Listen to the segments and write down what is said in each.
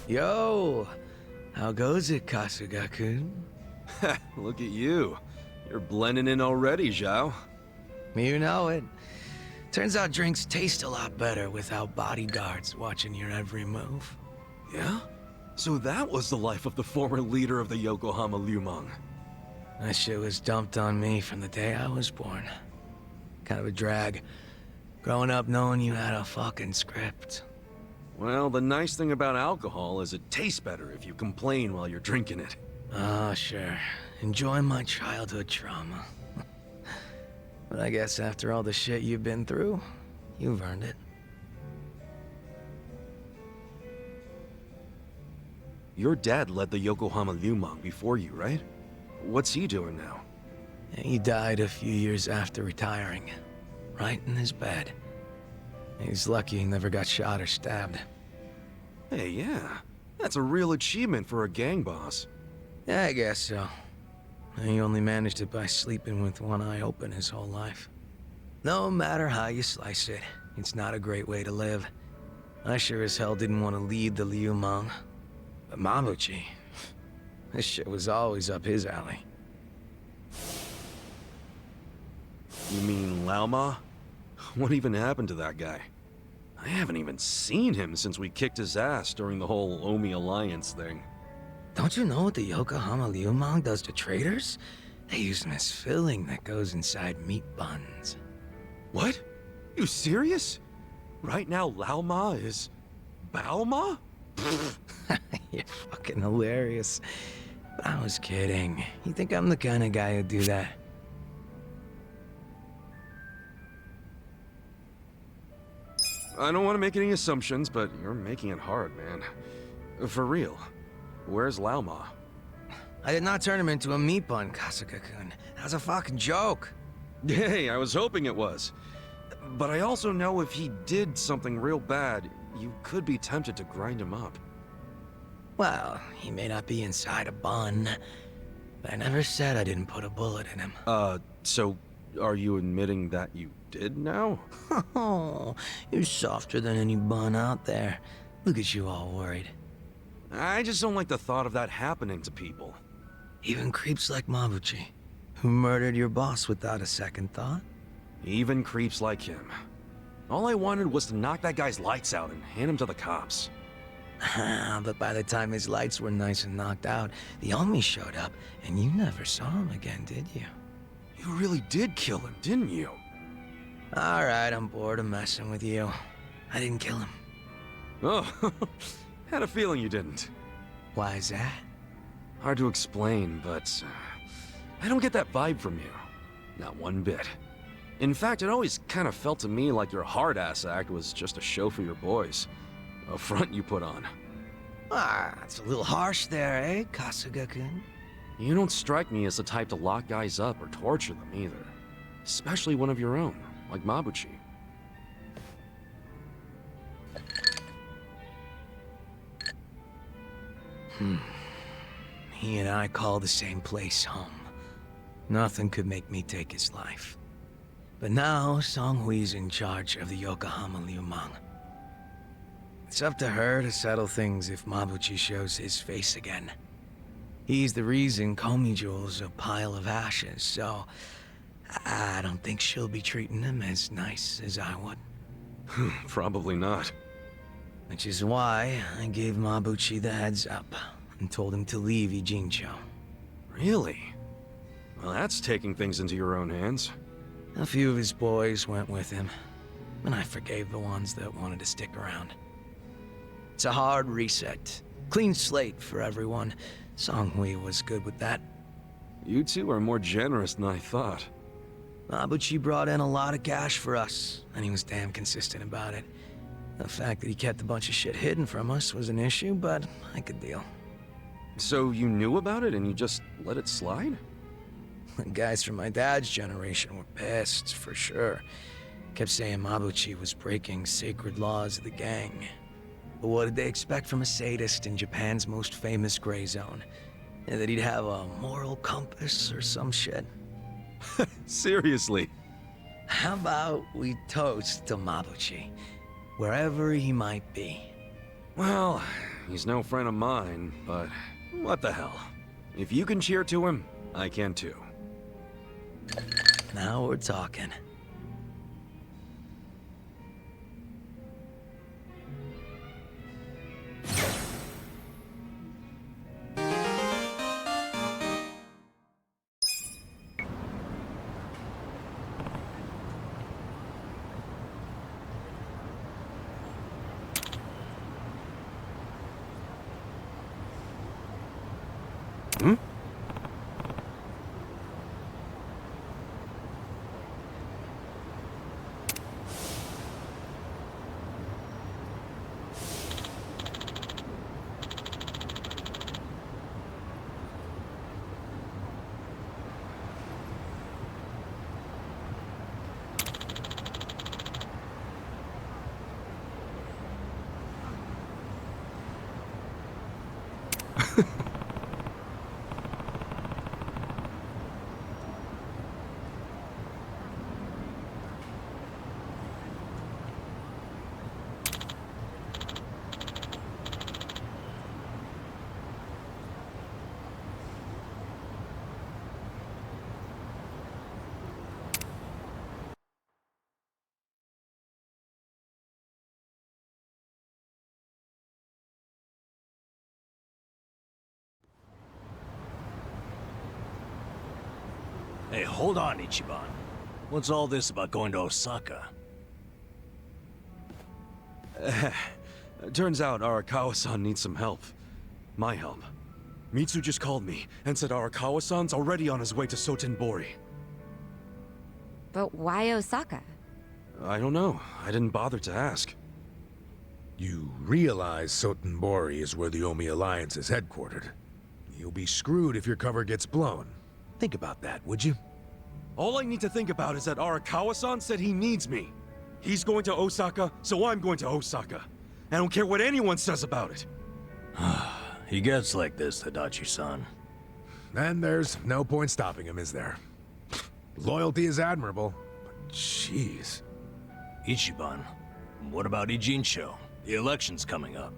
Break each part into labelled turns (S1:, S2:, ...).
S1: Yo! How goes it, Kasuga-kun?
S2: Look at you. You're blending in already, Zhao.
S1: You know it. Turns out drinks taste a lot better without bodyguards watching your every move.
S2: Yeah? So that was the life of the former leader of the Yokohama Lumang.
S1: That shit was dumped on me from the day I was born. Kind of a drag. Growing up knowing you had a fucking script.
S2: Well, the nice thing about alcohol is it tastes better if you complain while you're drinking it.
S1: Ah, sure. Enjoy my childhood trauma. But I guess after all the shit you've been through, you've earned it.
S2: Your dad led the Yokohama Lumang before you, right? What's he doing now?
S1: He died a few years after retiring. Right in his bed. He's lucky he never got shot or stabbed.
S2: Hey, yeah. That's a real achievement for a gang boss.
S1: Yeah, I guess so. He only managed it by sleeping with one eye open his whole life. No matter how you slice it, it's not a great way to live. I sure as hell didn't want to lead the Liumang. But Mabuchi, this shit was always up his alley.
S2: You mean Laoma? What even happened to that guy? I haven't even seen him since we kicked his ass during the whole Omi Alliance thing.
S1: Don't you know what the Yokohama Liumang does to traders? They use them as filling that goes inside meat buns.
S2: What? You serious? Right now Laoma is... Baoma?
S1: You're fucking hilarious. But I was kidding. You think I'm the kind of guy who'd do that?
S2: I don't want to make any assumptions, but you're making it hard, man. For real. Where's Laoma?
S1: I did not turn him into a meat bun, Kasuga-kun. That was a fucking joke.
S2: Hey, I was hoping it was. But I also know if he did something real bad, you could be tempted to grind him up.
S1: Well, he may not be inside a bun, but I never said I didn't put a bullet in him.
S2: So are you admitting that you did now?
S1: Oh, you're softer than any bun out there. Look at you all worried.
S2: I just don't like the thought of that happening to people.
S1: Even creeps like Mabuchi, who murdered your boss without a second thought.
S2: Even creeps like him. All I wanted was to knock that guy's lights out and hand him to the cops.
S1: But by the time his lights were nice and knocked out, the Omi showed up, and you never saw him again, did you?
S2: You really did kill him, didn't you?
S1: Alright, I'm bored of messing with you. I didn't kill him.
S2: Oh, had a feeling you didn't.
S1: Why is that?
S2: Hard to explain, but I don't get that vibe from you. Not one bit. In fact, it always kind of felt to me like your hard-ass act was just a show for your boys. A front you put on.
S1: Ah, that's a little harsh there, eh, Kasuga-kun?
S2: You don't strike me as the type to lock guys up or torture them either. Especially one of your own, like Mabuchi.
S1: He and I call the same place home. Nothing could make me take his life. But now, Song Hui's in charge of the Yokohama Liumang. It's up to her to settle things if Mabuchi shows his face again. He's the reason Komi Jewel's a pile of ashes, so I don't think she'll be treating him as nice as I would.
S2: Probably not.
S1: Which is why I gave Mabuchi the heads up and told him to leave Ijincho.
S2: Really? Well, that's taking things into your own hands.
S1: A few of his boys went with him, and I forgave the ones that wanted to stick around. It's a hard reset. Clean slate for everyone. Song Hui was good with that.
S2: You two are more generous than I thought.
S1: Mabuchi brought in a lot of cash for us, and he was damn consistent about it. The fact that he kept a bunch of shit hidden from us was an issue, but I could deal.
S2: So you knew about it and you just let it slide?
S1: The guys from my dad's generation were pissed, for sure. Kept saying Mabuchi was breaking sacred laws of the gang. But what did they expect from a sadist in Japan's most famous gray zone? That he'd have a moral compass or some shit?
S2: Seriously?
S1: How about we toast to Mabuchi, wherever he might be?
S2: Well, he's no friend of mine, but what the hell. If you can cheer to him, I can too.
S1: Now we're talking.
S2: Hmm?
S3: Hey, hold on, Ichiban. What's all this about going to Osaka?
S2: Turns out Arakawa-san needs some help. My help. Mitsu just called me and said Arakawa-san's already on his way to Sotenbori.
S4: But why Osaka?
S2: I don't know. I didn't bother to ask.
S5: You realize Sotenbori is where the Omi Alliance is headquartered. You'll be screwed if your cover gets blown. Think about that, would you?
S2: All I need to think about is that Arakawa-san said he needs me. He's going to Osaka, so I'm going to Osaka. I don't care what anyone says about it.
S3: He gets like this, Tadachi-san.
S5: Then there's no point stopping him, is there? Loyalty is admirable, but jeez.
S3: Ichiban, what about Ijincho? The election's coming up.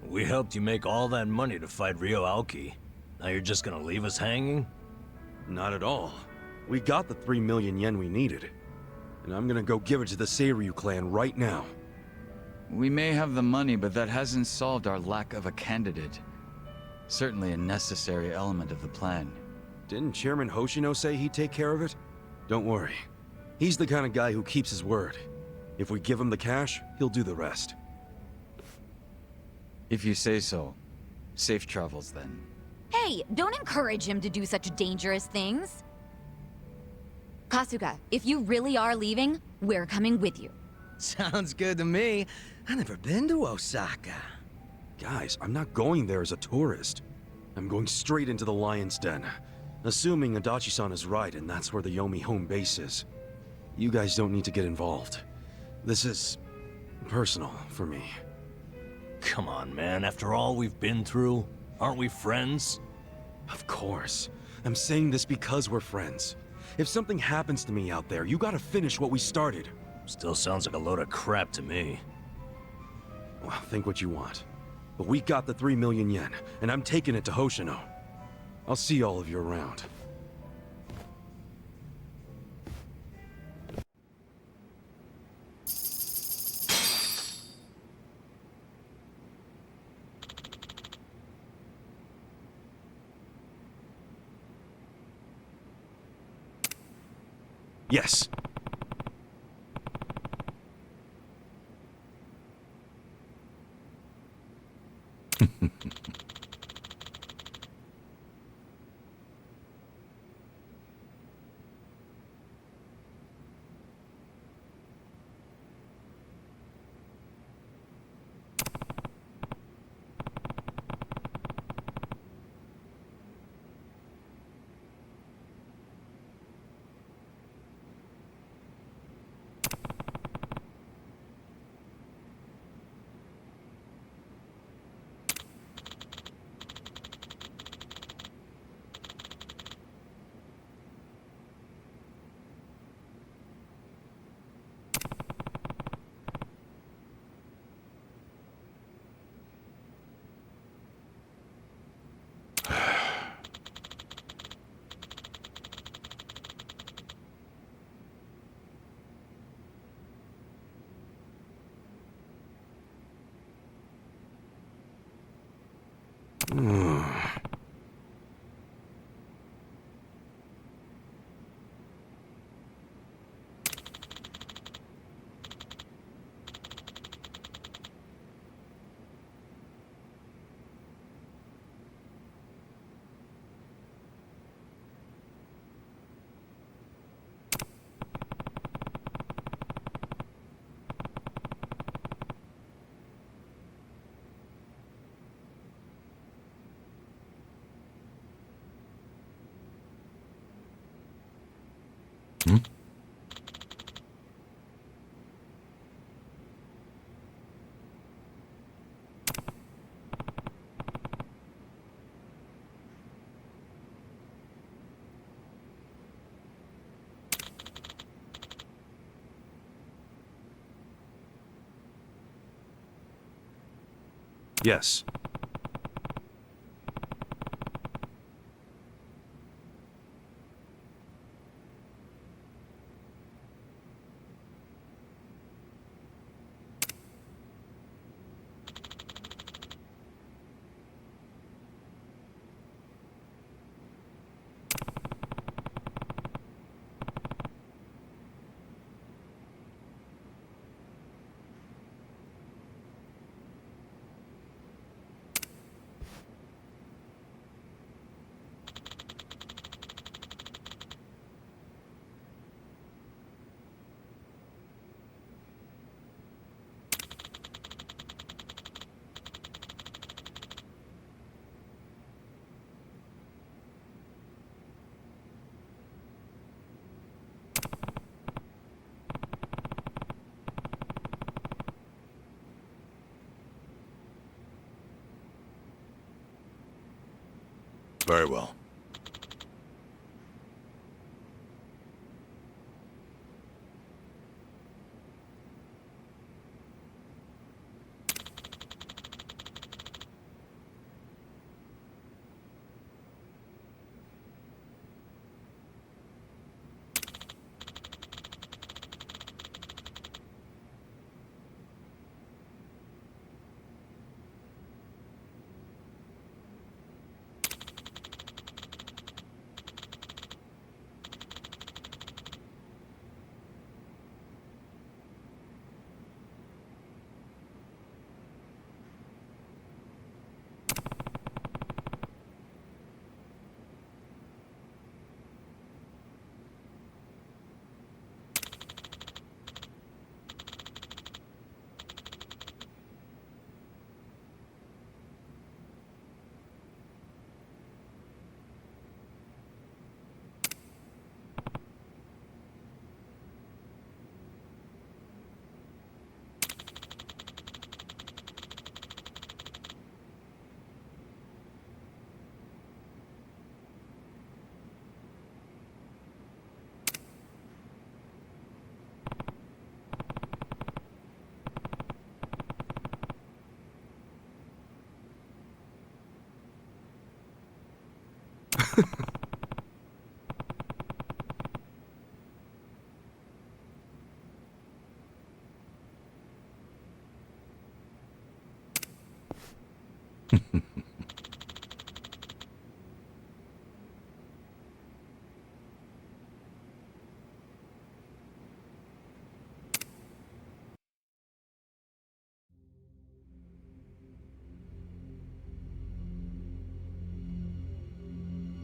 S3: We helped you make all that money to fight Ryo Aoki. Now you're just gonna leave us hanging?
S2: Not at all. We got the 3 million yen we needed. And I'm gonna go give it to the Seiryu clan right now.
S6: We may have the money, but that hasn't solved our lack of a candidate. Certainly a necessary element of the plan.
S2: Didn't Chairman Hoshino say he'd take care of it? Don't worry. He's the kind of guy who keeps his word. If we give him the cash, he'll do the rest.
S6: If you say so. Safe travels, then.
S4: Hey, don't encourage him to do such dangerous things. Kasuga, if you really are leaving, we're coming with you.
S1: Sounds good to me. I've never been to Osaka.
S2: Guys, I'm not going there as a tourist. I'm going straight into the Lion's Den. Assuming Adachi-san is right and that's where the Yomi home base is. You guys don't need to get involved. This is personal for me.
S3: Come on, man. After all we've been through, aren't we friends?
S2: Of course. I'm saying this because we're friends. If something happens to me out there, you gotta finish what we started.
S3: Still sounds like a load of crap to me.
S2: Well, think what you want. But we got the 3 million yen, and I'm taking it to Hoshino. I'll see all of you around. Yes.
S7: Yes.
S5: Very well.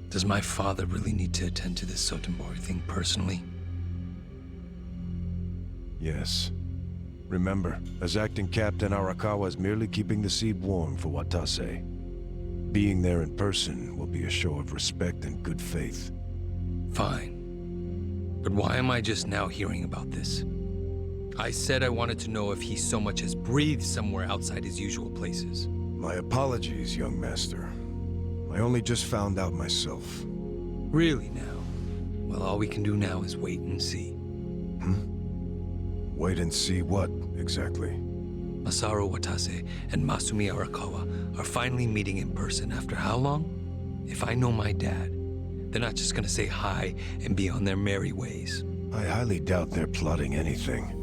S1: Does my father really need to attend to this Sotenbori thing personally?
S7: Yes. Remember, as acting captain, Arakawa is merely keeping the seat warm for Watase. Being there in person will be a show of respect and good faith.
S1: Fine. But why am I just now hearing about this? I said I wanted to know if he so much as breathed somewhere outside his usual places.
S7: My apologies, young master. I only just found out myself.
S1: Really now? Well, all we can do now is wait and see.
S7: Wait and see what, exactly?
S1: Masaru Watase and Masumi Arakawa are finally meeting in person after how long? If I know my dad, they're not just gonna say hi and be on their merry ways.
S7: I highly doubt they're plotting anything.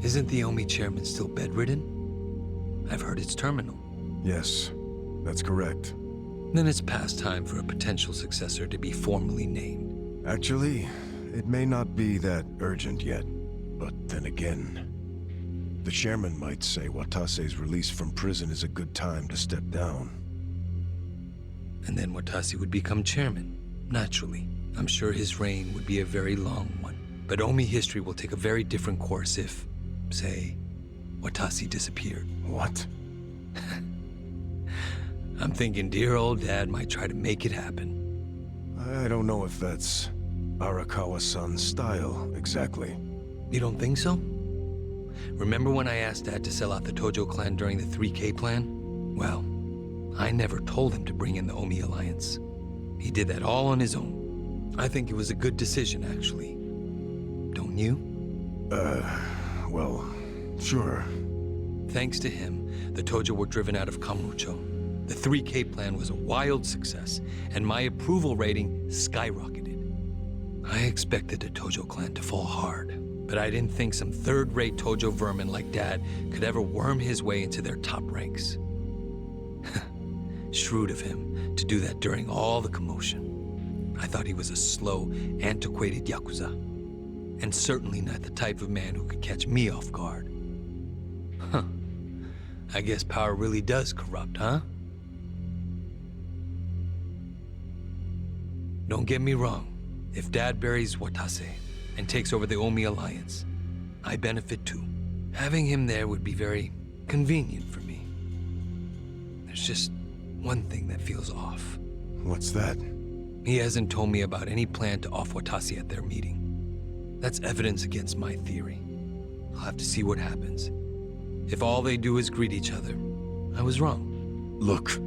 S1: Isn't the Omi chairman still bedridden? I've heard it's terminal.
S7: Yes, that's correct.
S1: Then it's past time for a potential successor to be formally named.
S7: Actually, it may not be that urgent yet. But then again, the chairman might say Watase's release from prison is a good time to step down.
S1: And then Watase would become chairman, naturally. I'm sure his reign would be a very long one. But Omi history will take a very different course if, say, Watase disappeared.
S7: What?
S1: I'm thinking dear old dad might try to make it happen.
S7: I don't know if that's Arakawa-san's style, exactly.
S1: You don't think so? Remember when I asked Dad to sell out the Tojo clan during the 3K plan? Well, I never told him to bring in the Omi Alliance. He did that all on his own. I think it was a good decision, actually. Don't you?
S7: Well, sure.
S1: Thanks to him, the Tojo were driven out of Kamurocho. The 3K plan was a wild success, and my approval rating skyrocketed. I expected the Tojo clan to fall hard, but I didn't think some third-rate Tojo vermin like Dad could ever worm his way into their top ranks. Shrewd of him to do that during all the commotion. I thought he was a slow, antiquated Yakuza, and certainly not the type of man who could catch me off guard. Huh. I guess power really does corrupt, huh? Don't get me wrong. If Dad buries Watase and takes over the Omi Alliance, I benefit too. Having him there would be very convenient for me. There's just one thing that feels off.
S7: What's that?
S1: He hasn't told me about any plan to off Watase at their meeting. That's evidence against my theory. I'll have to see what happens. If all they do is greet each other, I was wrong.
S7: Look.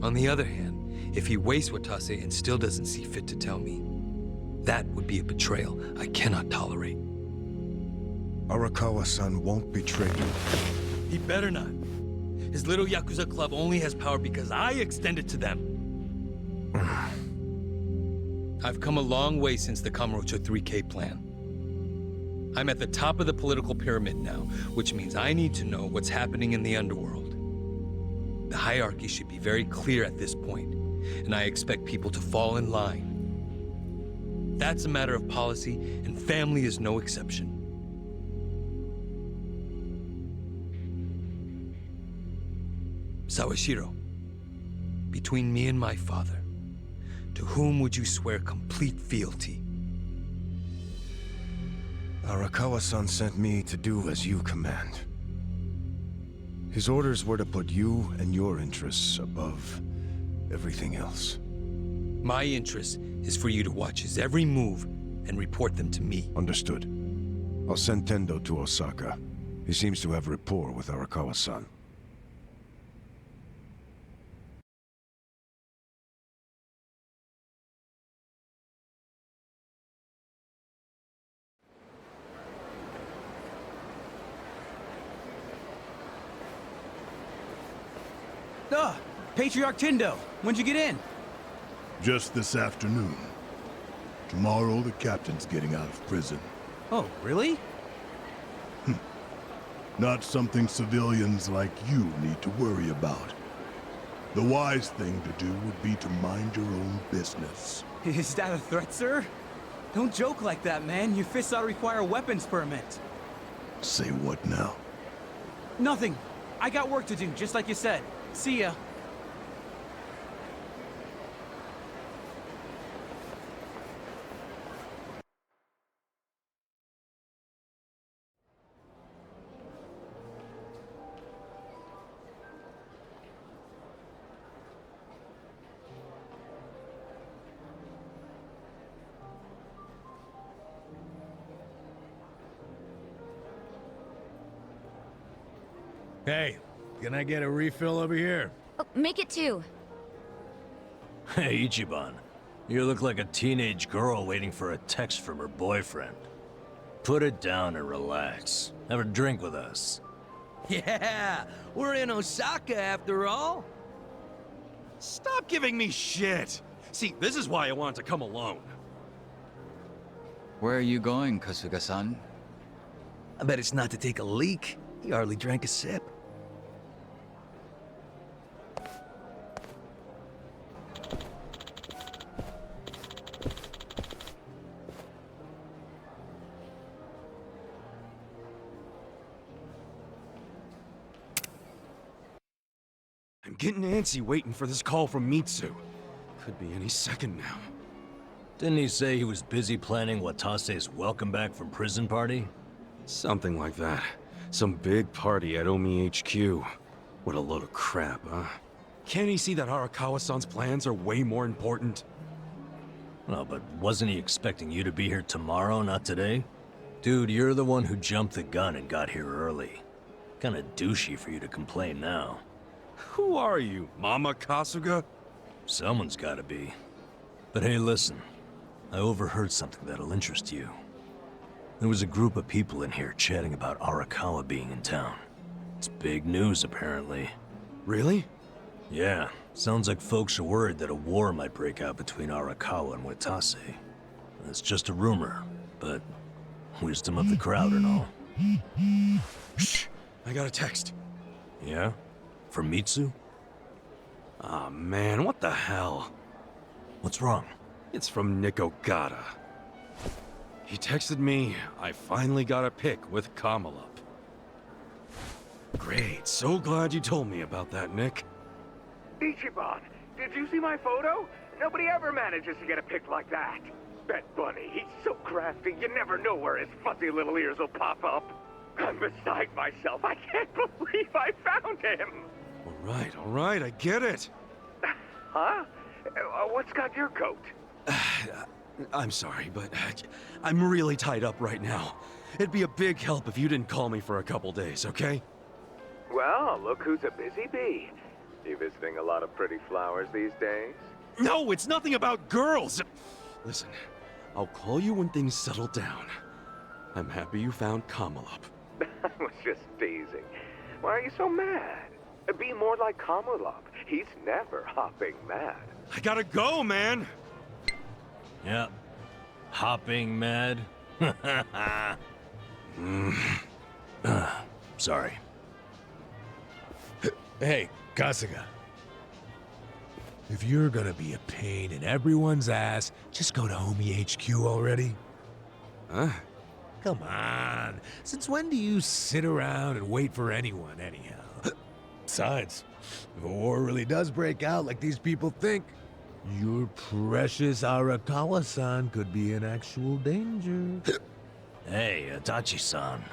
S1: On the other hand, if he wastes Watase and still doesn't see fit to tell me, that would be a betrayal I cannot tolerate.
S7: Arakawa-san won't betray you.
S1: He better not. His little Yakuza club only has power because I extend it to them. I've come a long way since the Kamurocho 3K plan. I'm at the top of the political pyramid now, which means I need to know what's happening in the underworld. The hierarchy should be very clear at this point, and I expect people to fall in line. That's a matter of policy, and family is no exception. Sawashiro, between me and my father, to whom would you swear complete fealty?
S7: Arakawa-san sent me to do as you command. His orders were to put you and your interests above everything else.
S1: My interest is for you to watch his every move and report them to me.
S7: Understood. I'll send Tendo to Osaka. He seems to have rapport with Arakawa-san.
S8: Patriarch Tendo, when'd you get in?
S9: Just this afternoon. Tomorrow, the captain's getting out of prison.
S8: Oh, really?
S9: Not something civilians like you need to worry about. The wise thing to do would be to mind your own business.
S8: Is that a threat, sir? Don't joke like that, man. Your fists ought to require a weapons permit.
S9: Say what now?
S8: Nothing. I got work to do, just like you said. See ya.
S5: Hey, can I get a refill over here?
S4: Oh, make it two.
S3: Hey, Ichiban. You look like a teenage girl waiting for a text from her boyfriend. Put it down and relax. Have a drink with us.
S1: Yeah, we're in Osaka after all.
S2: Stop giving me shit! See, this is why I wanted to come alone.
S6: Where are you going, Kasuga-san?
S1: I bet it's not to take a leak. He hardly drank a sip.
S2: I'm getting antsy waiting for this call from Mitsu. Could be any second now.
S3: Didn't he say he was busy planning Watase's welcome back from prison party?
S2: Something like that. Some big party at Omi HQ. What a load of crap, huh? Can't he see that Arakawa-san's plans are way more important?
S3: Well, but wasn't he expecting you to be here tomorrow, not today? Dude, you're the one who jumped the gun and got here early. Kinda douchey for you to complain now.
S2: Who are you, Mama Kasuga?
S3: Someone's gotta be. But hey, listen. I overheard something that'll interest you. There was a group of people in here chatting about Arakawa being in town. It's big news, apparently.
S2: Really?
S3: Yeah, sounds like folks are worried that a war might break out between Arakawa and Watase. It's just a rumor, but wisdom of the crowd and all.
S2: Shh! I got a text.
S3: Yeah? From Mitsu?
S2: Aw, man, what the hell?
S3: What's wrong?
S2: It's from Nick Ogata. He texted me, I finally got a pic with Kamalup. Great, so glad you told me about that, Nick.
S10: Ichiban, did you see my photo? Nobody ever manages to get a pic like that. Bet Bunny, he's so crafty, you never know where his fuzzy little ears will pop up. I'm beside myself. I can't believe I found him.
S2: All right, I get it.
S10: Huh? What's got your coat?
S2: I'm sorry, but I'm really tied up right now. It'd be a big help if you didn't call me for a couple days, okay?
S10: Well, look who's a busy bee. You visiting a lot of pretty flowers these days?
S2: No, it's nothing about girls! Listen, I'll call you when things settle down. I'm happy you found Kamalup.
S10: I was just teasing. Why are you so mad? Be more like Kamalup. He's never hopping mad.
S2: I gotta go, man!
S3: Yeah. Hopping mad? Sorry.
S5: Hey, Kasuga. If you're gonna be a pain in everyone's ass, just go to Homie HQ already.
S2: Huh?
S5: Come on. Since when do you sit around and wait for anyone, anyhow? Besides, if a war really does break out like these people think, your precious Arakawa-san could be in actual danger.
S3: Hey, Adachi-san.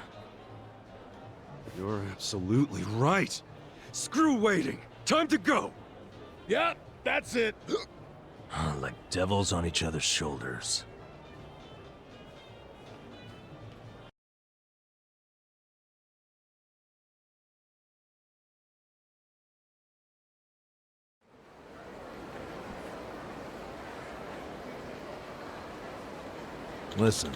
S2: You're absolutely right. Screw waiting. Time to go.
S5: Yep, that's it.
S3: Like devils on each other's shoulders. Listen.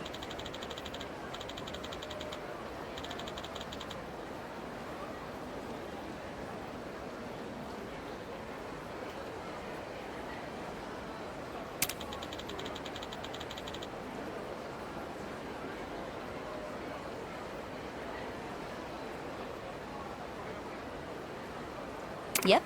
S4: Yep,